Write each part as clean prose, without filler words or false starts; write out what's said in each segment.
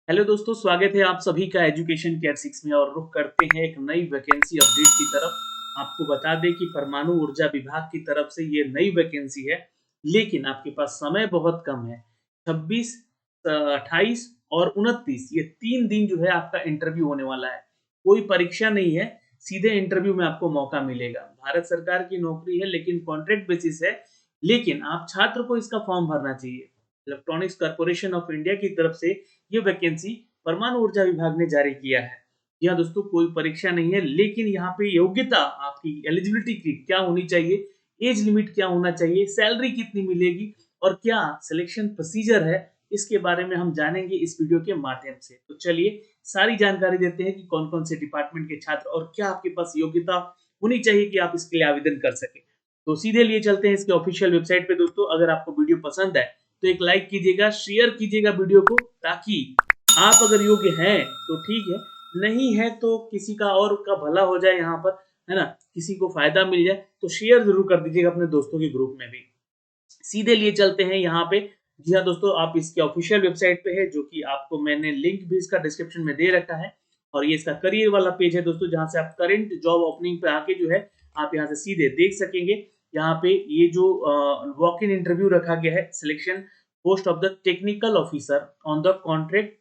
Hello दोस्तों, स्वागत है आप सभी का एजुकेशन केयर 6 में। और रुख करते हैं एक नई वैकेंसी अपडेट की तरफ। आपको बता दें कि परमाणु ऊर्जा विभाग की तरफ से ये नई वैकेंसी है, लेकिन आपके पास समय बहुत कम है। 26, 28 और 29 ये 3 दिन जो है आपका इंटरव्यू होने वाला है। कोई परीक्षा नहीं है, सीधे इंटरव्यू में आपको मौका मिलेगा। भारत सरकार की नौकरी है लेकिन कॉन्ट्रैक्ट बेसिस है, लेकिन आप छात्र को इसका फॉर्म भरना चाहिए। इलेक्ट्रॉनिक्स कॉर्पोरेशन ऑफ इंडिया की तरफ से ये वैकेंसी परमाणु ऊर्जा विभाग ने जारी किया है। जी हाँ दोस्तों, कोई परीक्षा नहीं है, लेकिन यहाँ पे योग्यता आपकी एलिजिबिलिटी की क्या होनी चाहिए, एज लिमिट क्या होना चाहिए, सैलरी कितनी मिलेगी और क्या सिलेक्शन प्रोसीजर है, इसके बारे में हम जानेंगे इस वीडियो के माध्यम से। तो चलिए सारी जानकारी देते हैं कि कौन-कौन से डिपार्टमेंट के छात्र और क्या आपके पास योग्यता होनी चाहिए कि आप इसके लिए आवेदन कर सकें। तो सीधे लिए चलते हैं इसके ऑफिशियल वेबसाइट पे दोस्तों। अगर आपको वीडियो पसंद है तो एक लाइक कीजिएगा, शेयर कीजिएगा वीडियो को, ताकि आप अगर योग्य हैं तो ठीक है, नहीं है तो किसी का और का भला हो जाए यहाँ पर, है ना? किसी को फायदा मिल जाए तो शेयर ज़रूर कर दीजिएगा अपने दोस्तों के ग्रुप में भी। सीधे लिए चलते हैं यहाँ पे। जी हाँ दोस्तों, आप इसके ऑफिशियल वेबसाइट पे है, जो कि आपको मैंने लिंक भी इसका डिस्क्रिप्शन में दे रखा है। और ये इसका करियर वाला पेज है दोस्तों, जहाँ से आप करंट जॉब ओपनिंग पे आके जो है आप यहाँ से सीधे देख सकेंगे। यहाँ पे ये जो वॉक इन इंटरव्यू रखा गया है, selection post of the technical officer on the contract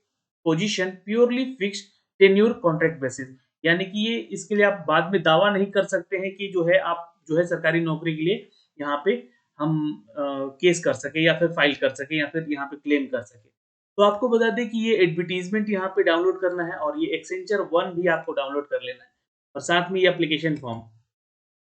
position purely fixed tenure contract basis. यानी कि ये इसके लिए आप बाद में दावा नहीं कर सकते हैं कि जो है आप जो है सरकारी नौकरी के लिए यहाँ पे हम केस कर सके या फिर फाइल कर सके या फिर यहाँ पे क्लेम कर सके। तो आपको बता दें कि ये एडवर्टाइजमेंट यहाँ पे डाउनलोड करना है और ये एक्सेंचर वन भी आपको डाउनलोड कर लेना है और साथ में ये एप्लीकेशन फॉर्म।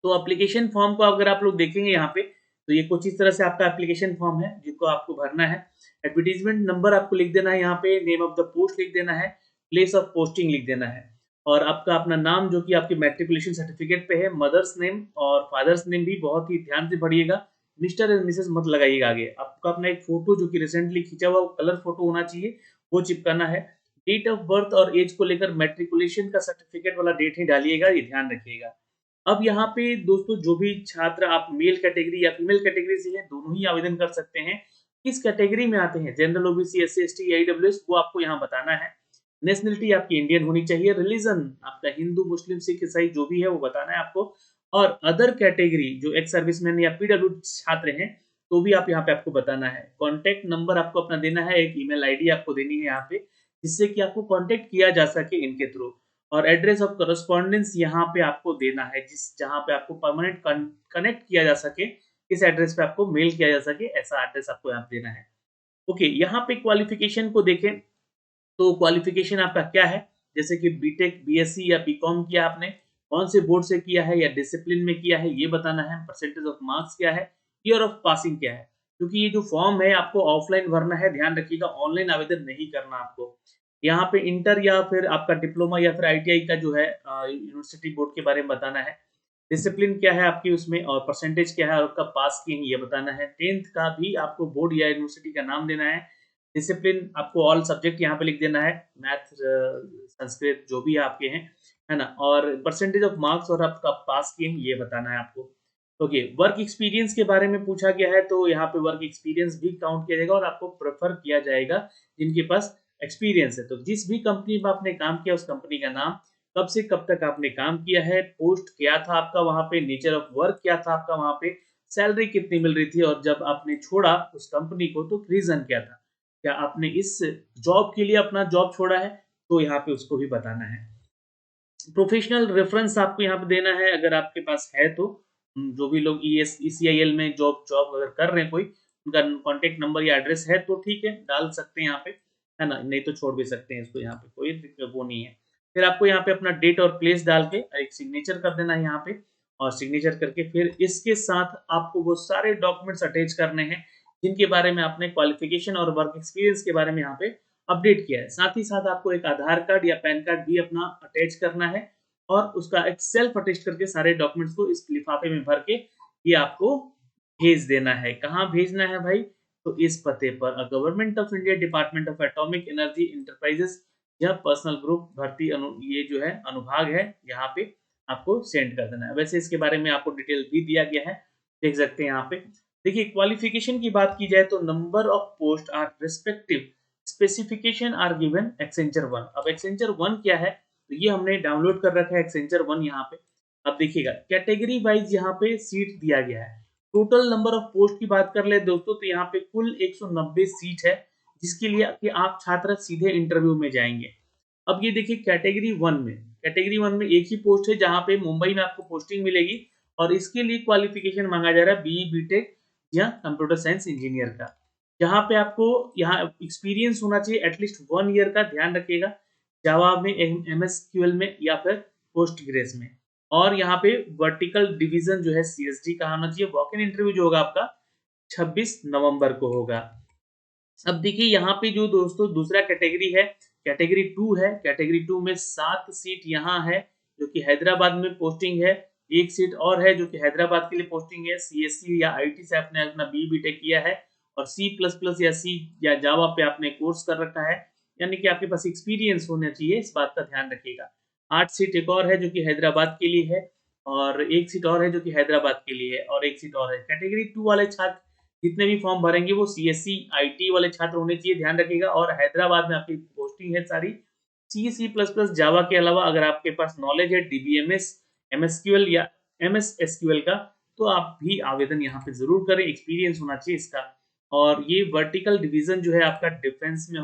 तो एप्लीकेशन फॉर्म को अगर आप लोग देखेंगे यहाँ पे, तो ये कुछ इस तरह से आपका एप्लीकेशन फॉर्म है जिसको आपको भरना है। एडवर्टाइजमेंट नंबर आपको लिख देना है, यहाँ पे नेम ऑफ द पोस्ट लिख देना है, प्लेस ऑफ पोस्टिंग लिख देना है और आपका अपना नाम जो कि आपके मैट्रिकुलेशन सर्टिफिकेट पे है, मदर्स नेम और फादर्स नेम भी बहुत ही ध्यान से पढ़िएगा। मिस्टर एंड मिसेस मत लगाइएगा आगे। आपका अपना एक फोटो जो कि रिसेंटली खींचा हुआ कलर फोटो होना चाहिए, वो चिपकाना है। डेट ऑफ बर्थ और एज को लेकर मैट्रिकुलेशन का सर्टिफिकेट वाला डेट ही डालिएगा, ये ध्यान रखिएगा। अब यहाँ पे दोस्तों जो भी छात्र आप मेल कैटेगरी या फीमेल कैटेगरी से हैं, दोनों ही आवेदन कर सकते हैं। किस कैटेगरी में आते हैं, general, OBC, SC, ST, EWS, वो आपको यहाँ बताना है। नेशनलिटी आपकी इंडियन होनी चाहिए। रिलीजन आपका हिंदू, मुस्लिम, सिख, ईसाई जो भी है वो बताना है आपको। और अदर कैटेगरी जो एक्स सर्विसमैन या पीडब्ल्यू छात्र हैं, तो भी आप यहाँ पे आपको बताना है। कॉन्टैक्ट नंबर आपको अपना देना है, एक ईमेल आईडी आपको देनी है यहाँ पे, जिससे कि आपको कॉन्टैक्ट किया जा सके इनके थ्रू। और एड्रेस ऑफ करस्पॉन्डेंस यहाँ पे आपको देना है, जिस जहाँ पे आपको परमानेंट कनेक्ट किया जा सके, किस एड्रेस पे आपको मेल किया जा सके, ऐसा एड्रेस आपको यहाँ पे देना है। ओके, यहाँ पे क्वालिफिकेशन को देखें तो क्वालिफिकेशन आपका क्या है, जैसे कि बीटेक, बीएससी या बीकॉम किया आपने, कौन से बोर्ड से किया है या डिसिप्लिन में किया है, ये बताना है। परसेंटेज ऑफ मार्क्स क्या है, ईयर ऑफ पासिंग क्या है। क्योंकि ये जो फॉर्म है आपको ऑफलाइन भरना है, ध्यान रखिएगा, ऑनलाइन आवेदन नहीं करना आपको। यहाँ पे इंटर या फिर आपका डिप्लोमा या फिर आईटीआई का जो है यूनिवर्सिटी बोर्ड के बारे में बताना है। डिसिप्लिन क्या है आपकी उसमें और परसेंटेज क्या है और कब पास किए हैं, ये बताना है। 10th का भी आपको बोर्ड या यूनिवर्सिटी का नाम देना है। डिसिप्लिन आपको ऑल सब्जेक्ट यहाँ पे लिख देना है, मैथ, संस्कृत जो भी आपके हैं, है ना? और परसेंटेज ऑफ मार्क्स और आप कब पास किए हैं, ये बताना है आपको। ओके, वर्क एक्सपीरियंस के बारे में पूछा गया है, तो यहाँ पे वर्क एक्सपीरियंस भी काउंट किया जाएगा और आपको प्रेफर किया जाएगा जिनके पास एक्सपीरियंस है। तो जिस भी कंपनी में आपने काम किया, उस कंपनी का नाम, कब से कब तक आपने काम किया है, पोस्ट क्या था आपका वहाँ पे, नेचर ऑफ वर्क क्या था आपका वहाँ पे, सैलरी कितनी मिल रही थी और जब आपने छोड़ा उस कंपनी को तो रीज़न क्या था? क्या आपने इस जॉब के लिए अपना जॉब छोड़ा है? तो यहाँ पे उसको भी बताना है। प्रोफेशनल रेफरेंस आपको यहाँ पे देना है अगर आपके पास है तो। जो भी लोग ईएस ईसीआईएल में जॉब जॉब अगर कर रहे हैं कोई, उनका कॉन्टैक्ट नंबर या एड्रेस है तो ठीक है, डाल सकते हैं यहाँ पे, है ना? नहीं तो छोड़ भी सकते हैं इसको, यहाँ पे कोई दिक्कत वो नहीं है। फिर आपको यहाँ पे अपना डेट और प्लेस डाल के एक सिग्नेचर कर देना है यहाँ पे और सिग्नेचर करके फिर इसके साथ आपको वो सारे डॉक्यूमेंट्स अटैच करने हैं, जिनके बारे में आपने क्वालिफिकेशन और वर्क एक्सपीरियंस के बारे में यहाँ पे अपडेट किया है। साथ ही साथ आपको एक आधार कार्ड या पैन कार्ड भी अपना अटैच करना है और उसका एक सेल्फ अटेस्ट करके सारे डॉक्यूमेंट्स को इस लिफाफे में भर के ये आपको भेज देना है। कहाँ भेजना है भाई? तो इस पते पर government of India, department of atomic energy enterprises या पर्सनल ग्रुप भर्ती ये जो है अनुभाग है, यहाँ पे आपको सेंड कर देना है। वैसे इसके बारे में आपको डिटेल भी दिया गया है, देख सकते हैं यहाँ पे। देखिए, क्वालिफिकेशन की बात की जाए तो number of post are respective specification are given एक्सेंचर वन। अब एक्सेंचर वन क्या है, तो ये हमने डाउनलोड कर रखा है एक्सेंचर वन यहाँ पे। अब देखिएगा कैटेगरी वाइज यहाँ पे सीट दिया गया है। टोटल नंबर ऑफ पोस्ट की बात कर ले दोस्तों, तो यहाँ पे कुल 190 सीट है, जिसके लिए कि आप छात्र सीधे इंटरव्यू में जाएंगे। अब ये देखिए कैटेगरी वन में एक ही पोस्ट है जहाँ पे मुंबई में आपको पोस्टिंग मिलेगी, और इसके लिए क्वालिफिकेशन मांगा जा रहा है बीई बीटेक या कंप्यूटर साइंस इंजीनियर का। जहाँ पे आपको यहाँ एक्सपीरियंस होना चाहिए एटलीस्ट 1 ईयर का, ध्यान रखिएगा, जावा में, एमएसक्यूएल में या फिर पोस्टग्रेस में। और यहाँ पे वर्टिकल डिवीजन जो है सीएसडी का होना चाहिए। वॉक इन इंटरव्यू जो होगा आपका 26 नवंबर को होगा। अब देखिए यहाँ पे जो दोस्तों दूसरा कैटेगरी है, कैटेगरी 2 है। कैटेगरी 2 में 7 सीट यहाँ है जो कि हैदराबाद में पोस्टिंग है। एक सीट और है जो कि हैदराबाद के लिए पोस्टिंग है। सीएससी या आईटी से आपने अपना बी बीटेक किया है और सी प्लस प्लस या सी या जावा पे आपने कोर्स कर रखा है, यानी कि आपके पास एक्सपीरियंस होना चाहिए, इस बात का ध्यान रखिएगा। 8 सीट एक और है जो कि हैदराबाद के लिए है, और एक सीट और है जो कि हैदराबाद के लिए है, और एक सीट और है। कैटेगरी 2 वाले छात्र जितने भी फॉर्म भरेंगे वो सीएससी आईटी वाले छात्र होने चाहिए, ध्यान रखिएगा। और हैदराबाद में आपकी पोस्टिंग है सारी सी सी प्लस प्लस जावा के अलावा अगर आपके पास नॉलेज है डीबीएमएस, एमएसक्यूएल या एमएसएसक्यूएल का, तो आप भी आवेदन यहाँ पे जरूर करें, एक्सपीरियंस होना चाहिए इसका। और ये वर्टिकल डिवीजन जो है आपका डिफेंस में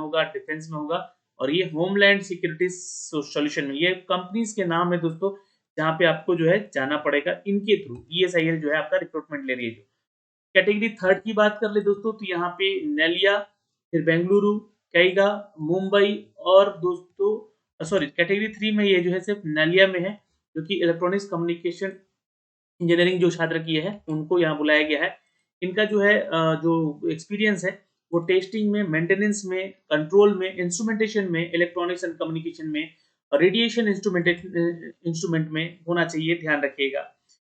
होगा, और ये होमलैंड सिक्योरिटी सॉल्यूशन में, ये कंपनीज के नाम है दोस्तों जहाँ पे आपको जो है जाना पड़ेगा इनके थ्रू। ईएसआईएल जो है आपका रिक्रूटमेंट ले रही है। कैटेगरी थर्ड की बात कर ले दोस्तों, तो यहाँ पे नेलिया, फिर बेंगलुरु, कैगा, मुंबई, और दोस्तों सॉरी कैटेगरी 3 में ये जो है सिर्फ नेलिया में है, जो कि इलेक्ट्रॉनिक्स कम्युनिकेशन इंजीनियरिंग जो छात्र किए हैं उनको यहाँ बुलाया गया है। इनका जो है जो एक्सपीरियंस है वो टेस्टिंग में, मेंटेनेंस में, कंट्रोल में, इंस्ट्रूमेंटेशन में, इलेक्ट्रॉनिक्स एंड कम्युनिकेशन में, रेडिएशन इंस्ट्रूमेंट में होना चाहिए, ध्यान रखिएगा।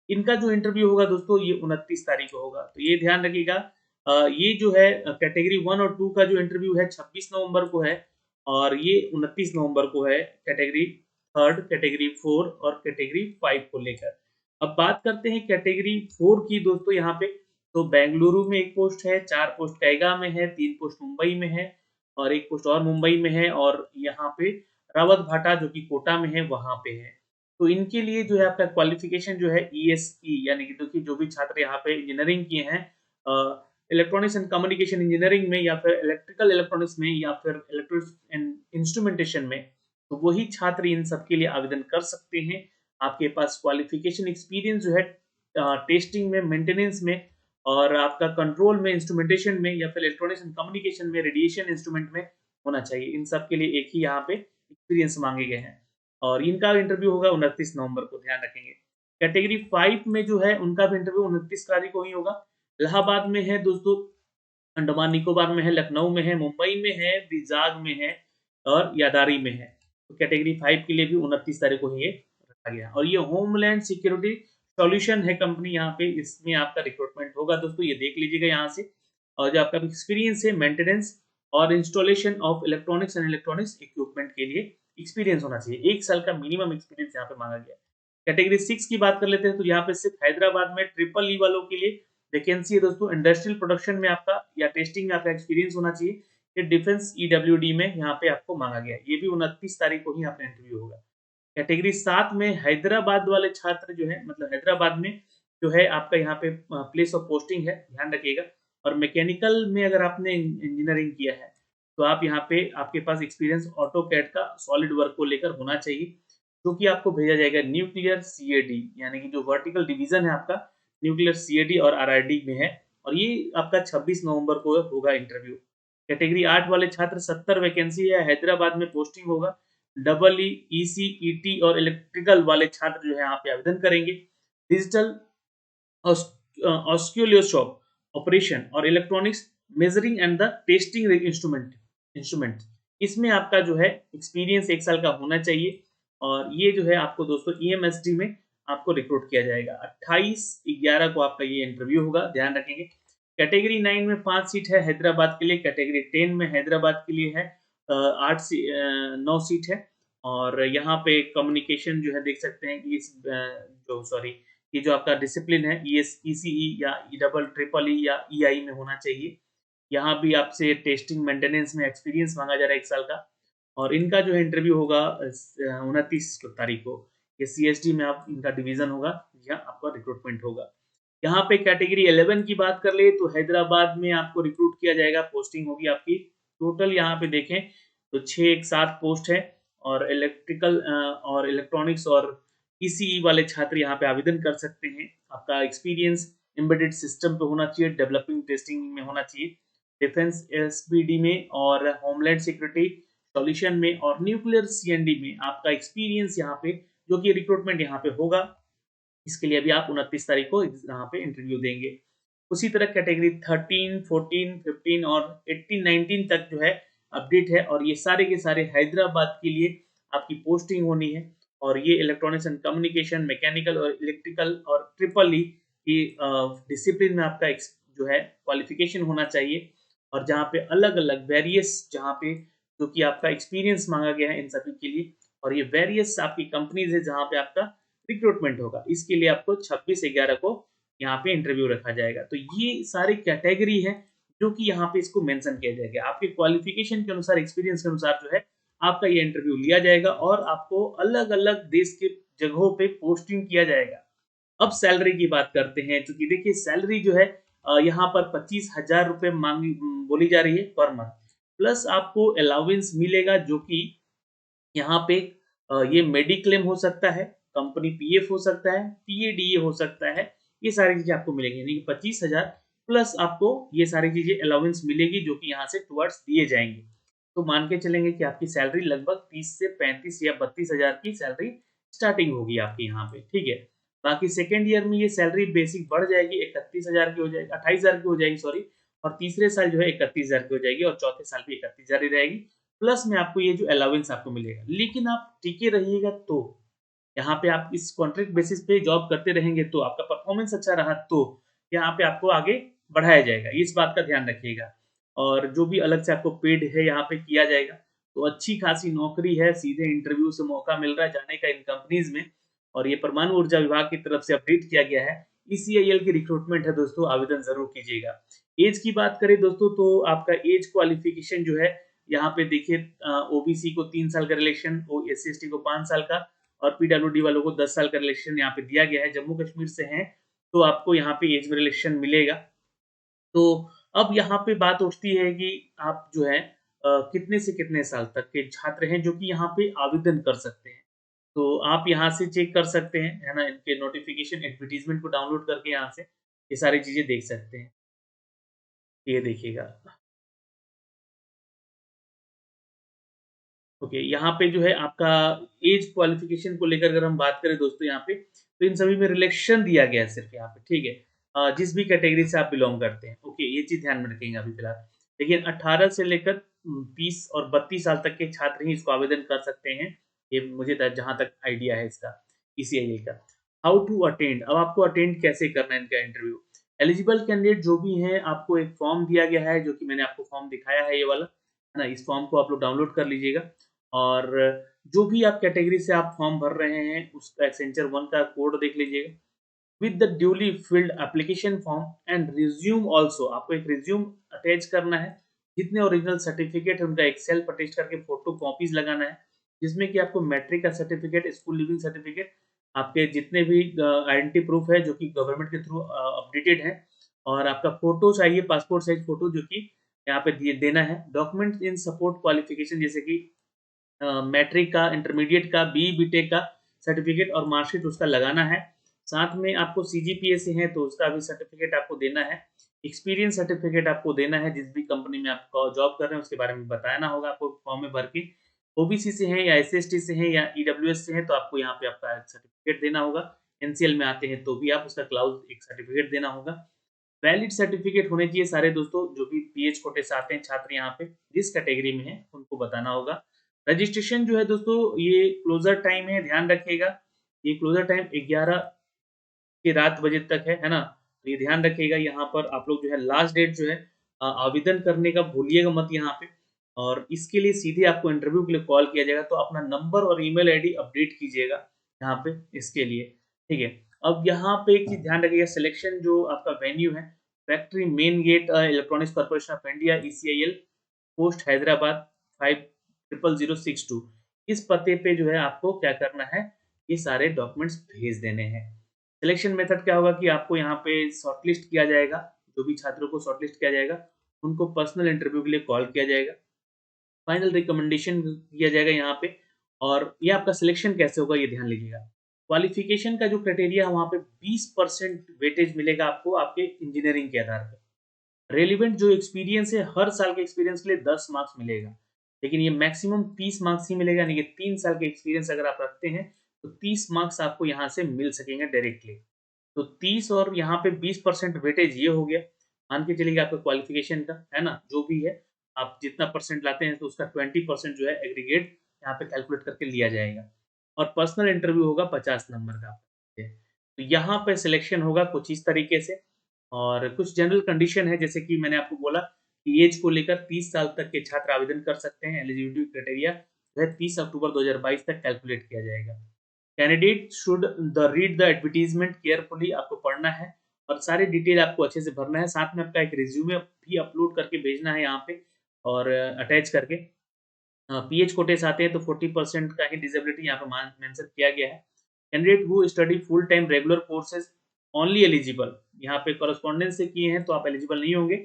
इनका जो इंटरव्यू होगा दोस्तों ये 29 तारीख को होगा, तो ये ध्यान रखिएगा। ये जो है कैटेगरी 1 और 2 का जो इंटरव्यू है 26 नवंबर को है, और ये 29 नवंबर को है कैटेगरी थर्ड, कैटेगरी 4 और कैटेगरी 5 को लेकर। अब बात करते हैं कैटेगरी 4 की दोस्तों। यहाँ पे तो बेंगलुरु में एक पोस्ट है, 4 पोस्ट कैगा में है, 3 पोस्ट मुंबई में है, और एक पोस्ट और मुंबई में है, और यहाँ पे रावत भाटा जो कि कोटा में है वहां पे है। तो इनके लिए जो है आपका क्वालिफिकेशन जो है ईएसई, यानी कि देखिए जो भी छात्र यहाँ पे इंजीनियरिंग किए हैं इलेक्ट्रॉनिक्स एंड कम्युनिकेशन इंजीनियरिंग में, या फिर इलेक्ट्रिकल इलेक्ट्रॉनिक्स में, या फिर इलेक्ट्रॉनिक्स एंड इंस्ट्रूमेंटेशन में, तो वही छात्र इन सब के लिए आवेदन कर सकते हैं। आपके पास क्वालिफिकेशन एक्सपीरियंस जो है टेस्टिंग में, मेंटेनेंस में, और आपका कंट्रोल में, इंस्ट्रूमेंटेशन में, या फिर इलेक्ट्रॉनिक्स एंड कम्युनिकेशन में, रेडिएशन इंस्ट्रूमेंट में होना चाहिए। इन सब के लिए एक ही यहाँ पे एक्सपीरियंस मांगे गए हैं, और इनका इंटरव्यू होगा 29 नवंबर को, ध्यान रखेंगे। कैटेगरी 5 में जो है उनका भी इंटरव्यू 29 तारीख को ही होगा। इलाहाबाद में है दोस्तों, अंडमान निकोबार में है, लखनऊ में है, मुंबई में है, विजाग में है, और यादारी में है। तो कैटेगरी 5 के लिए भी 29 तारीख को ही ये रखा गया। और ये होमलैंड सिक्योरिटी सॉल्यूशन है कंपनी, यहाँ पे इसमें आपका रिक्रूटमेंट होगा दोस्तों, ये देख लीजिएगा यहाँ से। और जो आपका एक्सपीरियंस है मेंटेनेंस और installation of electronics and electronics equipment के लिए एक्सपीरियंस होना चाहिए। 1 साल का मिनिमम एक्सपीरियंस यहाँ पे मांगा गया है। कैटेगरी 6 की बात कर लेते हैं, तो यहाँ पे सिर्फ हैदराबाद में ट्रिपल ई वालों के लिए वैकेंसी है दोस्तों। इंडस्ट्रियल प्रोडक्शन में आपका या टेस्टिंग में आपका एक्सपीरियंस होना चाहिए। ये डिफेंस ईडब्ल्यूडी में यहाँ पे आपको मांगा गया है। ये भी 29 तारीख को ही आपका इंटरव्यू होगा। कैटेगरी 7 में हैदराबाद वाले छात्र जो है, मतलब हैदराबाद में जो है आपका यहाँ पे प्लेस ऑफ पोस्टिंग है, ध्यान रखिएगा। और मैकेनिकल में अगर आपने इंजीनियरिंग किया है तो आप यहाँ पे आपके पास एक्सपीरियंस ऑटो कैड का सॉलिड वर्क को लेकर होना चाहिए, जो कि आपको भेजा जाएगा न्यूक्लियर सीएडी, यानी कि जो वर्टिकल डिवीजन है आपका न्यूक्लियर सीएडी और आरआरडी में है, और ये आपका 26 नवंबर को होगा इंटरव्यू। कैटेगरी 8 वाले छात्र 70 वैकेंसी है, हैदराबाद में पोस्टिंग होगा। डबल ई, ईसी, ईटी और इलेक्ट्रिकल वाले छात्र जो है यहाँ पे आवेदन करेंगे। डिजिटल ऑस्क्यूलोस्कोप ऑपरेशन और electronics measuring and the testing instrument इसमें आपका जो है एक्सपीरियंस 1 साल का होना चाहिए। और ये जो है आपको दोस्तों ईएमएसडी में आपको रिक्रूट किया जाएगा। 28/11 को आपका ये इंटरव्यू होगा, ध्यान रखेंगे। कैटेगरी 9 में 5 सीट है हैदराबाद के लिए। कैटेगरी 10 में हैदराबाद के लिए है 9 सीट है। और यहाँ पे कम्युनिकेशन जो है देख सकते हैं कि इस जो सॉरी ये जो आपका डिसिप्लिन है ईएस ईसीई या ई डबल ट्रिपल ई या ईआई में होना चाहिए। यहाँ भी आपसे टेस्टिंग मेंटेनेंस में एक्सपीरियंस मांगा जा रहा है 1 साल का। और इनका जो है इंटरव्यू होगा 29 तारीख को। ये सीएसडी में आप इनका डिवीजन होगा, यहाँ आपका रिक्रूटमेंट होगा। यहाँ पे कैटेगरी 11 की बात कर ले तो हैदराबाद में आपको रिक्रूट किया जाएगा, पोस्टिंग होगी आपकी। टोटल यहाँ पे देखें तो 6 एक साथ पोस्ट है और इलेक्ट्रिकल और इलेक्ट्रॉनिक्स और ईसीई वाले छात्र यहाँ पे आवेदन कर सकते हैं। आपका एक्सपीरियंस एम्बेडेड सिस्टम पे होना चाहिए, डेवलपिंग टेस्टिंग में होना चाहिए, डिफेंस एसपीडी में और होमलैंड सिक्योरिटी सॉल्यूशन में और न्यूक्लियर सीएनडी में आपका एक्सपीरियंस यहाँ पे जो कि रिक्रूटमेंट यहाँ पे होगा। इसके लिए अभी आप 29 तारीख को यहाँ पे इंटरव्यू देंगे। उसी तरह कैटेगरी 13, 14, 15 और 18, 19 तक जो है अपडेट है और ये सारे के सारे हैदराबाद के लिए आपकी पोस्टिंग होनी है। और ये इलेक्ट्रॉनिक्स एंड कम्युनिकेशन, मैकेनिकल और इलेक्ट्रिकल और ट्रिपल ई की डिसिप्लिन में आपका जो है क्वालिफिकेशन होना चाहिए। और जहाँ पे अलग-अलग वेरियस जहाँ पे जो कि आपका एक्सपीरियंस मांगा गया है इन सभी के लिए और ये वेरियस आपकी कंपनीज है जहाँ पे आपका रिक्रूटमेंट होगा। इसके लिए आपको 26/11 को यहाँ पे इंटरव्यू रखा जाएगा। तो ये सारी कैटेगरी है जो कि यहाँ पे इसको मेंशन किया जाएगा। आपके क्वालिफिकेशन के अनुसार, एक्सपीरियंस के अनुसार जो है आपका ये इंटरव्यू लिया जाएगा और आपको अलग-अलग देश के जगहों पे पोस्टिंग किया जाएगा। अब सैलरी की बात करते हैं, क्योंकि देखिए सैलरी जो है यहाँ पर 25,000 रुपए मांगी बोली जा रही है पर मंथ। प्लस आपको अलाउंस मिलेगा जो कि यहाँ पे ये मेडिक्लेम हो सकता है, कंपनी पीएफ हो सकता है, पीएडीए हो सकता है, ये सारी चीजें आपको मिलेंगी। यानी कि 25,000 प्लस आपको ये सारी चीजें अलाउंस मिलेगी जो कि यहाँ से टुवर्ड्स दिए जाएंगे। तो मान के चलेंगे कि आपकी सैलरी लगभग 30 से 35 या 32,000 की सैलरी स्टार्टिंग होगी आपकी यहाँ पे, ठीक है। बाकी सेकेंड ईयर में ये सैलरी बेसिक बढ़ जाएगी, 31,000 की हो जाएगी, 28,000 की हो जाएगी सॉरी। और तीसरे साल जो है 31,000 की हो जाएगी और चौथे साल भी 31,000 ही रहेगी। प्लस में आपको ये जो अलाउंस आपको मिलेगा। लेकिन आप टिके रहिएगा तो, यहाँ पे आप इस कॉन्ट्रैक्ट बेसिस पे जॉब करते रहेंगे तो, आपका परफॉर्मेंस अच्छा रहा तो यहाँ पे आपको आगे बढ़ाया जाएगा। इस बात का ध्यान रखिएगा। और जो भी अलग से आपको पेड है यहाँ पे किया जाएगा। तो अच्छी खासी नौकरी है, सीधे इंटरव्यू से मौका मिल रहा है जाने का इन कंपनीज में। और ये परमाणु ऊर्जा विभाग की तरफ से अपडेट किया गया है। ईसीआईएल की रिक्रूटमेंट है दोस्तों, आवेदन जरूर कीजिएगा। एज की बात करें दोस्तों तो आपका एज क्वालिफिकेशन जो है यहाँ पे देखिए, ओबीसी को 3 साल का रिलेक्शन, एससी/एसटी को 5 साल का और पीडब्ल्यूडी वालों को 10 साल का रिलेक्शन यहाँ पे दिया गया है। जम्मू कश्मीर से हैं तो आपको यहाँ पे एज में रिलेक्शन मिलेगा। तो अब यहाँ पे बात उठती है कि आप जो है कितने से कितने साल तक के छात्र हैं जो कि यहाँ पे आवेदन कर सकते हैं। तो आप यहाँ से चेक कर सकते हैं, है ना? इनके नोटिफिकेशन एडवर्टाइजमेंट को डाउनलोड करके यहाँ से ये सारी चीजें देख सकते हैं। ये देखिएगा। ओके, यहाँ पे जो है आपका एज क्वालिफिकेशन को लेकर अगर हम बात करें दोस्तों यहाँ पे, तो इन सभी में रिलेक्शन दिया गया है सिर्फ यहाँ पे, ठीक है। जिस भी कैटेगरी से आप बिलोंग करते हैं, ओके, ये चीज ध्यान में रखेंगे अभी फिलहाल। देखिए 18 से लेकर 30 और 32 साल तक के छात्र ही इसको आवेदन कर सकते हैं। ये मुझे जहाँ तक आइडिया है इसका, ईसीआईएल का। हाउ टू अटेंड, अब आपको अटेंड कैसे करना है इनका इंटरव्यू। एलिजिबल कैंडिडेट जो भी हैं, आपको एक फॉर्म दिया गया है जो कि मैंने आपको फॉर्म दिखाया है, ये वाला, है ना? इस फॉर्म को आप लोग डाउनलोड कर लीजिएगा। और जो भी आप कैटेगरी से आप फॉर्म भर रहे हैं उसका एक्सेंचर 1 का कोड देख लीजिएगा। With the duly field application form and resume also, आपको एक रिज्यूम अटैच करना है। जितने ओरिजिनल सर्टिफिकेट है उनका एक सेल्फ अटैच करके फोटो कॉपीज लगाना है, जिसमें कि आपको मैट्रिक का सर्टिफिकेट, स्कूल लिविंग सर्टिफिकेट, आपके जितने भी आइडेंटिटी प्रूफ है जो कि गवर्नमेंट के थ्रू अपडेटेड है, और आपका फोटो चाहिए, पासपोर्ट साइज फोटो जो कि यहाँ पे देना है। डॉक्यूमेंट इन सपोर्ट क्वालिफिकेशन जैसे कि मैट्रिक का, इंटरमीडिएट का, बीई बीटेक का सर्टिफिकेट और मार्कशीट उसका लगाना है। साथ में आपको सीजीपीए से है तो उसका भी सर्टिफिकेट आपको देना है। एक्सपीरियंस सर्टिफिकेट आपको देना है, जिस भी कंपनी में आप जॉब कर रहे हैं उसके बारे में बताना होगा आपको फॉर्म में भर के। ओबीसी से हैं या एससी/एसटी से हैं या ईडब्ल्यूएस से हैं तो आपको यहाँ पे आपका सर्टिफिकेट देना होगा। एनसीएल में आते हैं तो भी आप उसका क्लाउज एक सर्टिफिकेट देना होगा। वैलिड सर्टिफिकेट होने चाहिए सारे दोस्तों, जो भी पीएच कोटे से आते हैं छात्र यहाँ पे जिस कैटेगरी में है उनको बताना होगा। रजिस्ट्रेशन जो है दोस्तों, ये क्लोजर टाइम है, ध्यान रखिएगा। ये क्लोजर टाइम 11 की रात बजे तक है ना? तो ये ध्यान रखिएगा। यहाँ पर आप लोग जो है लास्ट डेट जो है आवेदन करने का भूलिएगा मत यहाँ पे। और इसके लिए सीधे आपको इंटरव्यू के लिए कॉल किया जाएगा, तो अपना नंबर और ईमेल आईडी अपडेट कीजिएगा यहाँ पे इसके लिए, ठीक है। अब यहाँ पे एक चीज ध्यान रखिएगा, सिलेक्शन जो आपका वेन्यू है, factory main gate Electronics Corporation of India ECIL post Hyderabad 500062 इस पते पे जो है आपको क्या करना है, ये सारे डॉक्यूमेंट्स भेज देने हैं। सिलेक्शन मेथड क्या होगा कि आपको यहाँ पे शॉर्टलिस्ट किया जाएगा, जो भी छात्रों को शॉर्टलिस्ट किया जाएगा उनको पर्सनल इंटरव्यू के लिए कॉल किया जाएगा, फाइनल रिकमेंडेशन दिया जाएगा यहाँ पे। और ये आपका सिलेक्शन कैसे होगा ये ध्यान लीजिएगा। क्वालिफिकेशन का जो क्राइटेरिया है वहाँ पे 20% वेटेज मिलेगा आपको आपके इंजीनियरिंग के आधार पे। रेलिवेंट जो एक्सपीरियंस है, हर साल के एक्सपीरियंस के लिए 10 मार्क्स मिलेगा, लेकिन ये मैक्सिमम 30 मार्क्स ही मिलेगा, यानी कि 3 साल के एक्सपीरियंस अगर आप रखते हैं तो 30 मार्क्स आपको यहाँ से मिल सकेंगे डायरेक्टली। तो 30 और यहाँ पे 20% वेटेज ये हो गया। मान के चलिए आपका क्वालिफिकेशन का है ना, जो भी है आप जितना परसेंट लाते हैं तो उसका 20% जो है एग्रीगेट यहाँ पे कैलकुलेट करके लिया जाएगा। और पर्सनल इंटरव्यू होगा 50 नंबर का। तो यहाँ पे सिलेक्शन होगा कुछ इस तरीके से। और कुछ जनरल कंडीशन है, जैसे कि मैंने आपको बोला कि एज को लेकर 30 साल तक के छात्र आवेदन कर सकते हैं। एलिजिबिलिटी क्राइटेरिया जो है 30 अक्टूबर 2022 तक कैलकुलेट किया जाएगा। Candidate should the read the advertisement carefully, आपको पढ़ना है और सारे डिटेल आपको अच्छे से भरना है। साथ में आपका एक रिज्यूमे भी अपलोड करके भेजना है यहाँ पे और अटैच करके। पीएच कोटेस आते हैं तो 40% का ही डिसेबिलिटी यहाँ पे मेंशन किया गया है। Candidate who study full time regular courses only eligible, यहाँ पे कॉरेस्पॉन्डेंस से किए हैं तो आप एलिजिबल नहीं होंगे,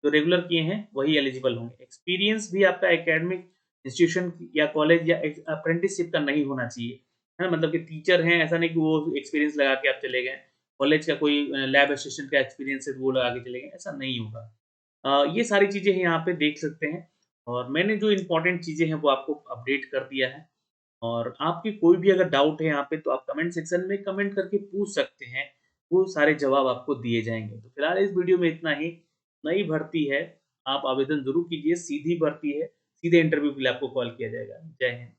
जो रेगुलर किए हैं वही एलिजिबल होंगे। एक्सपीरियंस भी आपका एकेडमिक इंस्टीट्यूशन या कॉलेज या अप्रेंटिसशिप का नहीं होना चाहिए, है ना। मतलब कि टीचर हैं, ऐसा नहीं कि वो एक्सपीरियंस लगा के आप चले गए, कॉलेज का कोई लैब असिस्टेंट का एक्सपीरियंस है वो लगा के चले गए, ऐसा नहीं होगा। ये सारी चीज़ें हैं यहाँ पे देख सकते हैं और मैंने जो इम्पोर्टेंट चीज़ें हैं वो आपको अपडेट कर दिया है। और आपकी कोई भी अगर डाउट है यहाँ पे तो आप कमेंट सेक्शन में कमेंट करके पूछ सकते हैं, वो सारे जवाब आपको दिए जाएँगे। तो फिलहाल इस वीडियो में इतना ही। नई भर्ती है, आप आवेदन ज़रूर कीजिए, सीधी भर्ती है, सीधे इंटरव्यू के लिए आपको कॉल किया जाएगा। जय हिंद।